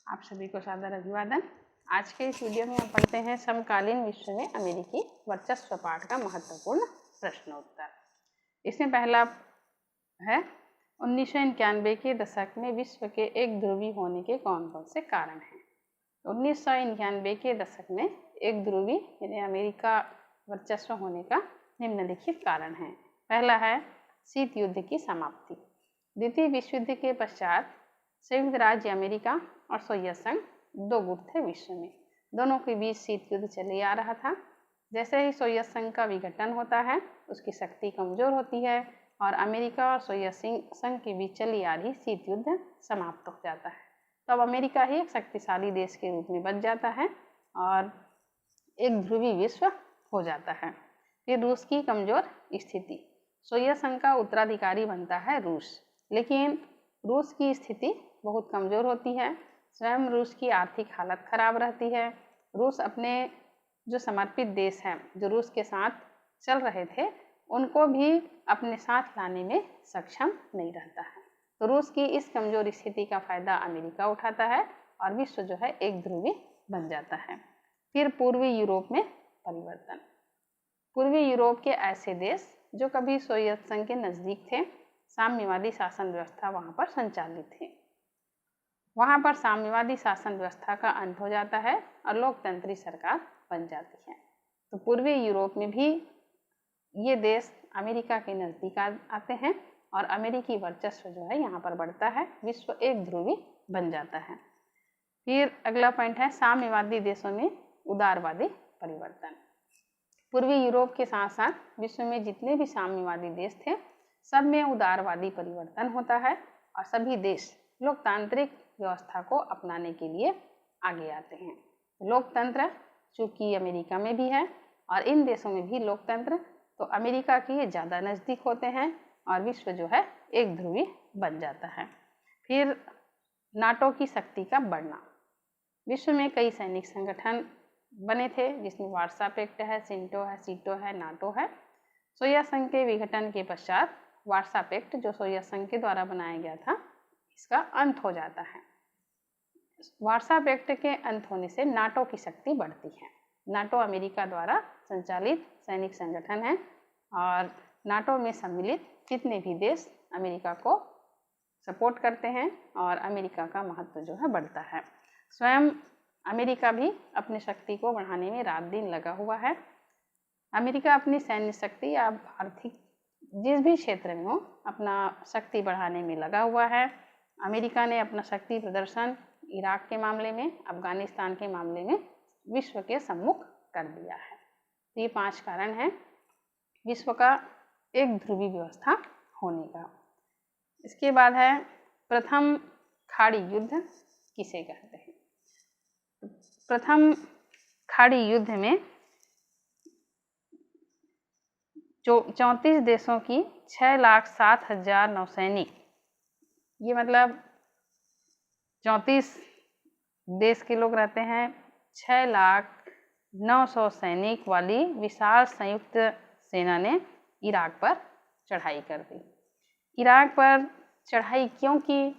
आप सभी को सादर अभिवादन। आज के इस वीडियो में हम पढ़ते हैं समकालीन विश्व में अमेरिकी वर्चस्व पाठ का महत्वपूर्ण प्रश्न उत्तर। इसमें पहला है 1991 के दशक में विश्व के एक ध्रुवी होने के कौन कौन से कारण हैं। 1991 के दशक में एक ध्रुवी यानी अमेरिका वर्चस्व होने का निम्नलिखित कारण है। पहला है शीत युद्ध की समाप्ति। द्वितीय विश्व युद्ध के पश्चात संयुक्त राज्य अमेरिका और सोवियत संघ दो गुट थे विश्व में। दोनों के बीच शीत युद्ध चले आ रहा था। जैसे ही सोवियत संघ का विघटन होता है उसकी शक्ति कमजोर होती है और अमेरिका और सोवियत संघ के बीच चली आ रही शीत युद्ध समाप्त हो जाता है। तो अब अमेरिका ही एक शक्तिशाली देश के रूप में बच जाता है और एक ध्रुवी विश्व हो जाता है। फिर रूस की कमजोर स्थिति। सोवियत संघ का उत्तराधिकारी बनता है रूस, लेकिन रूस की स्थिति बहुत कमज़ोर होती है। स्वयं रूस की आर्थिक हालत खराब रहती है। रूस अपने जो समर्पित देश हैं जो रूस के साथ चल रहे थे उनको भी अपने साथ लाने में सक्षम नहीं रहता है। तो रूस की इस कमज़ोर स्थिति का फ़ायदा अमेरिका उठाता है और विश्व जो है एक ध्रुवी बन जाता है। फिर पूर्वी यूरोप में परिवर्तन। पूर्वी यूरोप के ऐसे देश जो कभी सोवियत संघ के नज़दीक थे, साम्यवादी शासन व्यवस्था वहाँ पर संचालित थी। वहाँ पर साम्यवादी शासन व्यवस्था का अंत हो जाता है और लोकतंत्री सरकार बन जाती है। तो पूर्वी यूरोप में भी ये देश अमेरिका के नज़दीक आते हैं और अमेरिकी वर्चस्व जो है यहाँ पर बढ़ता है। विश्व एक ध्रुवी बन जाता है। फिर अगला पॉइंट है साम्यवादी देशों में उदारवादी परिवर्तन। पूर्वी यूरोप के साथ साथ विश्व में जितने भी साम्यवादी देश थे सब में उदारवादी परिवर्तन होता है और सभी देश लोकतांत्रिक व्यवस्था को अपनाने के लिए आगे आते हैं। लोकतंत्र चूँकि अमेरिका में भी है और इन देशों में भी लोकतंत्र, तो अमेरिका के ये ज़्यादा नज़दीक होते हैं और विश्व जो है एक ध्रुवी बन जाता है। फिर नाटो की शक्ति का बढ़ना। विश्व में कई सैनिक संगठन बने थे जिसमें वार्सा पैक्ट है, सिंटो है, सीटो है, नाटो है। सोवियत संघ के विघटन के पश्चात वार्सा पैक्ट जो सोवियत संघ के द्वारा बनाया गया था इसका अंत हो जाता है। वार्सा पैक्ट के अंत होने से नाटो की शक्ति बढ़ती है। नाटो अमेरिका द्वारा संचालित सैनिक संगठन है और नाटो में सम्मिलित जितने भी देश अमेरिका को सपोर्ट करते हैं और अमेरिका का महत्व जो है बढ़ता है। स्वयं अमेरिका भी अपनी शक्ति को बढ़ाने में रात दिन लगा हुआ है। अमेरिका अपनी सैन्य शक्ति या आर्थिक जिस भी क्षेत्र में हो अपना शक्ति बढ़ाने में लगा हुआ है। अमेरिका ने अपना शक्ति प्रदर्शन इराक के मामले में, अफगानिस्तान के मामले में विश्व के सम्मुख कर दिया है। ये 5 कारण हैं विश्व का एक ध्रुवी व्यवस्था होने का। इसके बाद है प्रथम खाड़ी युद्ध किसे कहते हैं। प्रथम खाड़ी युद्ध में 34 देशों की 6,07,000 नौसैनिक, ये मतलब 34 देश के लोग रहते हैं, 6,09,000 सैनिक वाली विशाल संयुक्त सेना ने इराक पर चढ़ाई कर दी। इराक पर चढ़ाई क्यों की,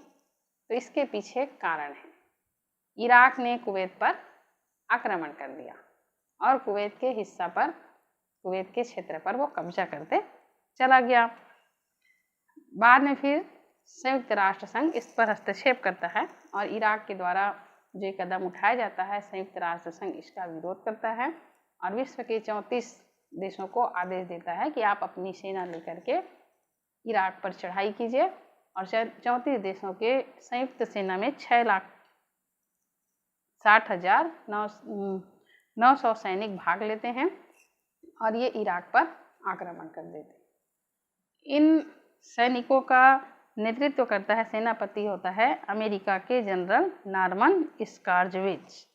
तो इसके पीछे कारण है। इराक ने कुवैत पर आक्रमण कर दिया और कुवैत के हिस्सा पर, कुवैत के क्षेत्र पर वो कब्जा करते चला गया। बाद में फिर संयुक्त राष्ट्र संघ इस पर हस्तक्षेप करता है और इराक के द्वारा जो कदम उठाया जाता है संयुक्त राष्ट्र संघ इसका विरोध करता है और विश्व के 34 देशों को आदेश देता है कि आप अपनी सेना लेकर के इराक पर चढ़ाई कीजिए और 34 देशों के संयुक्त सेना में 6,60,900 सैनिक भाग लेते हैं और ये इराक पर आक्रमण कर देते हैं। इन सैनिकों का नेतृत्व करता है, सेनापति होता है अमेरिका के जनरल नॉर्मन स्कार्जविच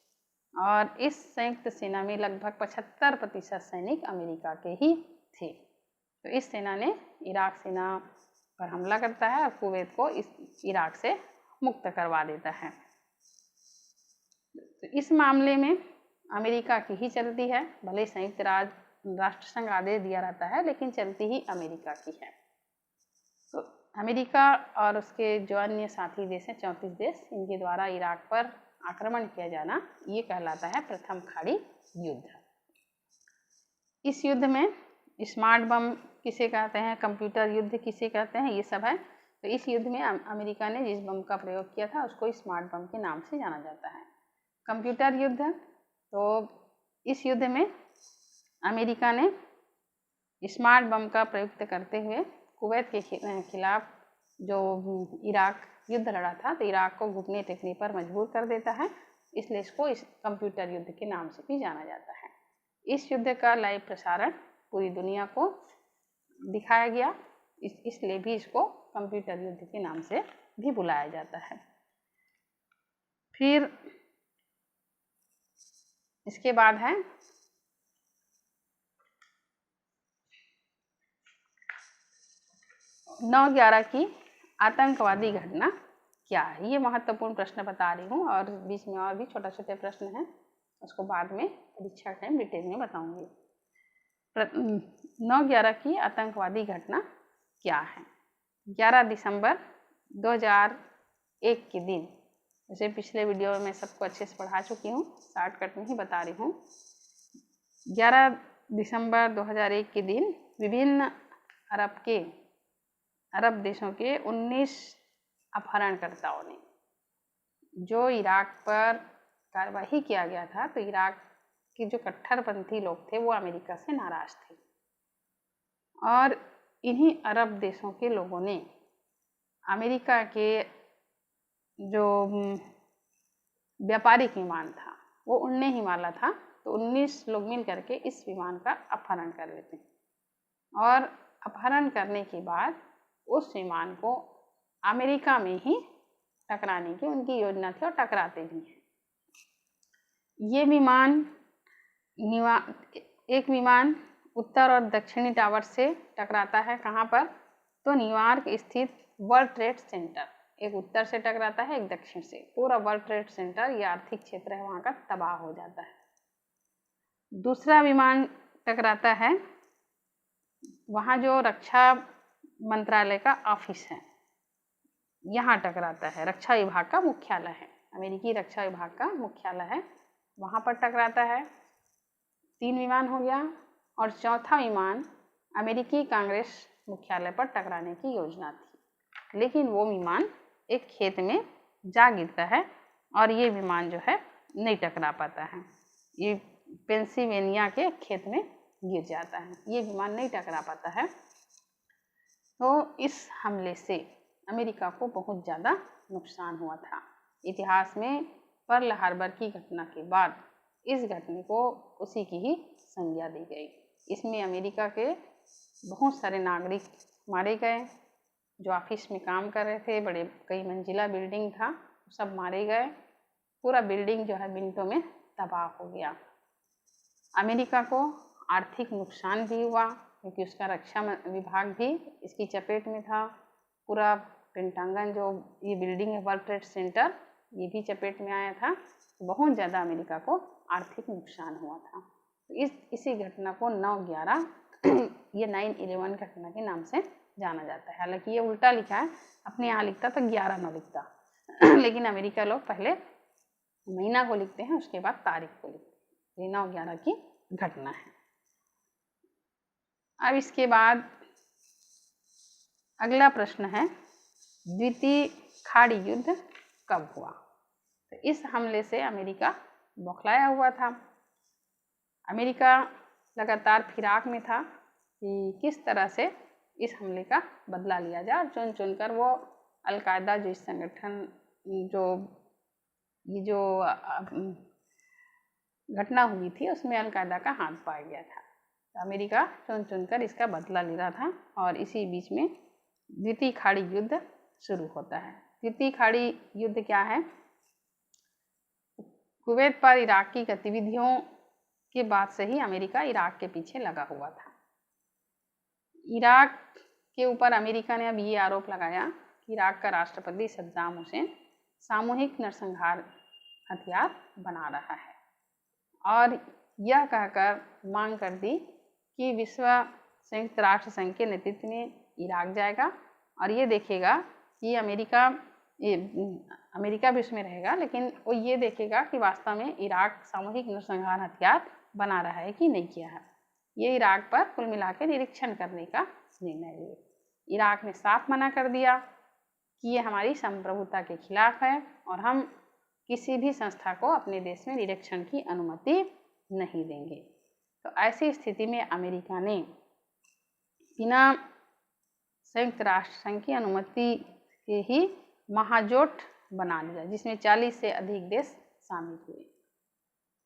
और इस संयुक्त सेना में लगभग 75% सैनिक अमेरिका के ही थे। तो इस सेना ने इराक सेना पर हमला करता है और कुवैत को इस इराक से मुक्त करवा देता है। तो इस मामले में अमेरिका की ही चलती है, भले संयुक्त राष्ट्र संघ आदेश दिया रहता है लेकिन चलती ही अमेरिका की है। तो अमेरिका और उसके जो अन्य साथी देश हैं 34 देश, इनके द्वारा इराक पर आक्रमण किया जाना, ये कहलाता है प्रथम खाड़ी युद्ध। इस युद्ध में स्मार्ट बम किसे कहते हैं, कंप्यूटर युद्ध किसे कहते हैं, ये सब है। तो इस युद्ध में अमेरिका ने जिस बम का प्रयोग किया था उसको स्मार्ट बम के नाम से जाना जाता है। कंप्यूटर युद्ध, तो इस युद्ध में अमेरिका ने स्मार्ट बम का प्रयुक्त करते हुए कुवैत के खिलाफ जो इराक युद्ध लड़ा था, तो इराक को घुटने टेकने पर मजबूर कर देता है, इसलिए इसको इस कंप्यूटर युद्ध के नाम से भी जाना जाता है। इस युद्ध का लाइव प्रसारण पूरी दुनिया को दिखाया गया, इसलिए भी इसको कंप्यूटर युद्ध के नाम से भी बुलाया जाता है। फिर इसके बाद है 9/11 की आतंकवादी घटना क्या है। ये महत्वपूर्ण प्रश्न बता रही हूँ, और बीच में और भी छोटे छोटे प्रश्न हैं, उसको बाद में परीक्षा टाइम डिटेल में बताऊंगी। 9/11 की आतंकवादी घटना क्या है। 11 दिसंबर 2001 के दिन, जैसे पिछले वीडियो में सबको अच्छे से पढ़ा चुकी हूँ, शॉर्टकट में ही बता रही हूँ। 11 दिसंबर 2001 के दिन विभिन्न अरब देशों के 19 अपहरणकर्ताओं ने, जो इराक पर कार्रवाई किया गया था, तो इराक के जो कट्टरपंथी लोग थे वो अमेरिका से नाराज थे, और इन्हीं अरब देशों के लोगों ने अमेरिका के जो व्यापारिक विमान था वो उड़ने ही वाला था, तो 19 लोग मिल करके इस विमान का अपहरण कर लेते हैं, और अपहरण करने के बाद उस विमान को अमेरिका में ही टकराने की उनकी योजना थी, और टकराते भी हैं। ये एक विमान उत्तर और दक्षिणी टावर से टकराता है। कहाँ पर, तो न्यूयॉर्क स्थित वर्ल्ड ट्रेड सेंटर, एक उत्तर से टकराता है, एक दक्षिण से। पूरा वर्ल्ड ट्रेड सेंटर, ये आर्थिक क्षेत्र है वहाँ का, तबाह हो जाता है। दूसरा विमान टकराता है, वहाँ जो रक्षा मंत्रालय का ऑफिस है, यहाँ टकराता है। रक्षा विभाग का मुख्यालय है, अमेरिकी रक्षा विभाग का मुख्यालय है, वहाँ पर टकराता है। 3 विमान हो गया, और चौथा विमान अमेरिकी कांग्रेस मुख्यालय पर टकराने की योजना थी, लेकिन वो विमान एक खेत में जा गिरता है, और ये विमान जो है नहीं टकरा पाता है, ये पेंसिल्वेनिया के खेत में गिर जाता है, ये विमान नहीं टकरा पाता है। तो इस हमले से अमेरिका को बहुत ज़्यादा नुकसान हुआ था। इतिहास में पर्ल हार्बर की घटना के बाद इस घटना को उसी की ही संज्ञा दी गई। इसमें अमेरिका के बहुत सारे नागरिक मारे गए, जो ऑफिस में काम कर रहे थे, बड़े कई मंजिला बिल्डिंग था, सब मारे गए। पूरा बिल्डिंग जो है मिनटों में तबाह हो गया। अमेरिका को आर्थिक नुकसान भी हुआ, क्योंकि उसका रक्षा विभाग भी इसकी चपेट में था। पूरा पेंटागन जो ये बिल्डिंग है, वर्ल्ड ट्रेड सेंटर, ये भी चपेट में आया था। बहुत ज़्यादा अमेरिका को आर्थिक नुकसान हुआ था। तो इसी घटना को 9/11 ये 9/11 घटना के नाम से जाना जाता है। हालांकि ये उल्टा लिखा है, अपने यहाँ लिखता तो 11/9 लिखता लेकिन अमेरिका लोग पहले महीना को लिखते हैं, उसके बाद तारीख को लिखते हैं। ये 9/11 की घटना है। अब इसके बाद अगला प्रश्न है, द्वितीय खाड़ी युद्ध कब हुआ। तो इस हमले से अमेरिका बौखलाया हुआ था। अमेरिका लगातार फिराक में था कि किस तरह से इस हमले का बदला लिया जाए, और चुन चुनकर वो अलकायदा जो इस संगठन जो घटना हुई थी उसमें अलकायदा का हाथ पाया गया था। तो अमेरिका चुन चुनकर इसका बदला ले रहा था, और इसी बीच में द्वितीय खाड़ी युद्ध शुरू होता है। द्वितीय खाड़ी युद्ध क्या है? कुवैत पर इराक की गतिविधियों के बाद से ही अमेरिका इराक के पीछे लगा हुआ था। इराक के ऊपर अमेरिका ने अब ये आरोप लगाया कि इराक का राष्ट्रपति सद्दाम हुसैन सामूहिक नरसंहार हथियार बना रहा है, और यह कहकर मांग कर दी कि विश्व संयुक्त राष्ट्र संघ के नेतृत्व में इराक जाएगा और ये देखेगा कि अमेरिका विश्व में रहेगा, लेकिन वो ये देखेगा कि वास्तव में इराक सामूहिक नरसंहार हथियार बना रहा है कि नहीं किया है। ये इराक पर कुल मिलाकर निरीक्षण करने का निर्णय लिए। इराक ने साफ मना कर दिया कि ये हमारी संप्रभुता के खिलाफ है और हम किसी भी संस्था को अपने देश में निरीक्षण की अनुमति नहीं देंगे। तो ऐसी स्थिति में अमेरिका ने बिना संयुक्त राष्ट्र संघ की अनुमति के ही महाजोट बना लिया, जिसमें 40 से अधिक देश शामिल हुए।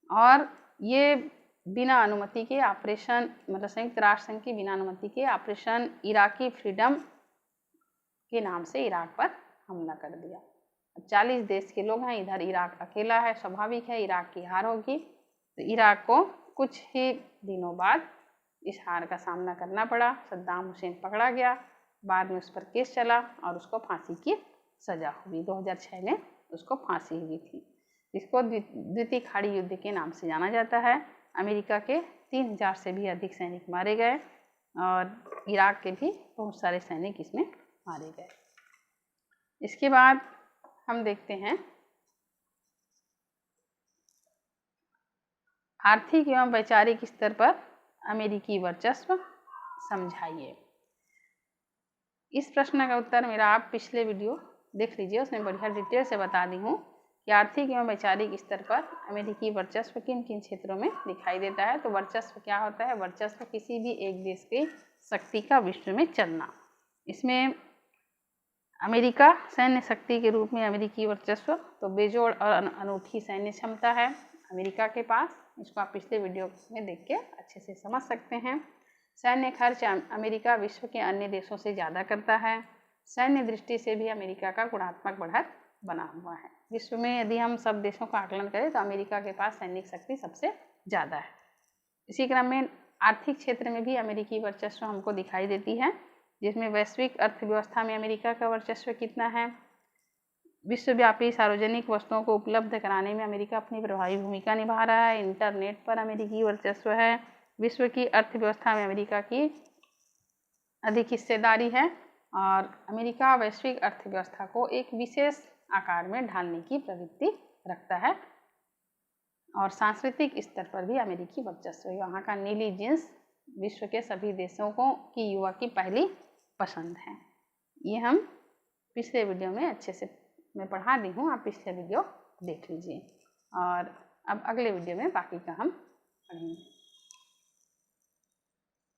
और ये बिना अनुमति के ऑपरेशन, मतलब संयुक्त राष्ट्र संघ की बिना अनुमति के ऑपरेशन इराकी फ्रीडम के नाम से इराक पर हमला कर दिया। 40 देश के लोग हैं, इधर इराक अकेला है, स्वाभाविक है इराक की हार होगी। तो इराक को कुछ ही दिनों बाद इस हार का सामना करना पड़ा। सद्दाम हुसैन पकड़ा गया, बाद में उस पर केस चला और उसको फांसी की सजा हुई। 2006 में उसको फांसी हुई थी, जिसको द्वितीय खाड़ी युद्ध के नाम से जाना जाता है। अमेरिका के 3000 से भी अधिक सैनिक मारे गए और इराक के भी बहुत सारे सैनिक इसमें मारे गए। इसके बाद हम देखते हैं आर्थिक एवं वैचारिक स्तर पर अमेरिकी वर्चस्व समझाइए। इस प्रश्न का उत्तर मेरा आप पिछले वीडियो देख लीजिए, उसमें बढ़िया डिटेल से बता दी हूँ कि आर्थिक एवं वैचारिक स्तर पर अमेरिकी वर्चस्व किन किन क्षेत्रों में दिखाई देता है। तो वर्चस्व क्या होता है? वर्चस्व किसी भी एक देश की शक्ति का विश्व में चलना। इसमें अमेरिका सैन्य शक्ति के रूप में अमेरिकी वर्चस्व तो बेजोड़ और अनूठी सैन्य क्षमता है अमेरिका के पास। इसको आप पिछले वीडियो में देख के अच्छे से समझ सकते हैं। सैन्य खर्च अमेरिका विश्व के अन्य देशों से ज़्यादा करता है। सैन्य दृष्टि से भी अमेरिका का गुणात्मक बढ़त बना हुआ है। विश्व में यदि हम सब देशों का आकलन करें तो अमेरिका के पास सैनिक शक्ति सबसे ज़्यादा है। इसी क्रम में आर्थिक क्षेत्र में भी अमेरिकी वर्चस्व हमको दिखाई देती है, जिसमें वैश्विक अर्थव्यवस्था में अमेरिका का वर्चस्व कितना है। विश्वव्यापी सार्वजनिक वस्तुओं को उपलब्ध कराने में अमेरिका अपनी प्रभावी भूमिका निभा रहा है। इंटरनेट पर अमेरिकी वर्चस्व है। विश्व की अर्थव्यवस्था में अमेरिका की अधिक हिस्सेदारी है और अमेरिका वैश्विक अर्थव्यवस्था को एक विशेष आकार में ढालने की प्रवृत्ति रखता है। और सांस्कृतिक स्तर पर भी अमेरिकी वर्चस्व, यहाँ का नीली जींस विश्व के सभी देशों को की युवा की पहली पसंद है। ये हम पिछले वीडियो में अच्छे से मैं पढ़ा दी हूँ, आप पिछले वीडियो देख लीजिए। और अब अगले वीडियो में बाकी का हम पढ़ेंगे।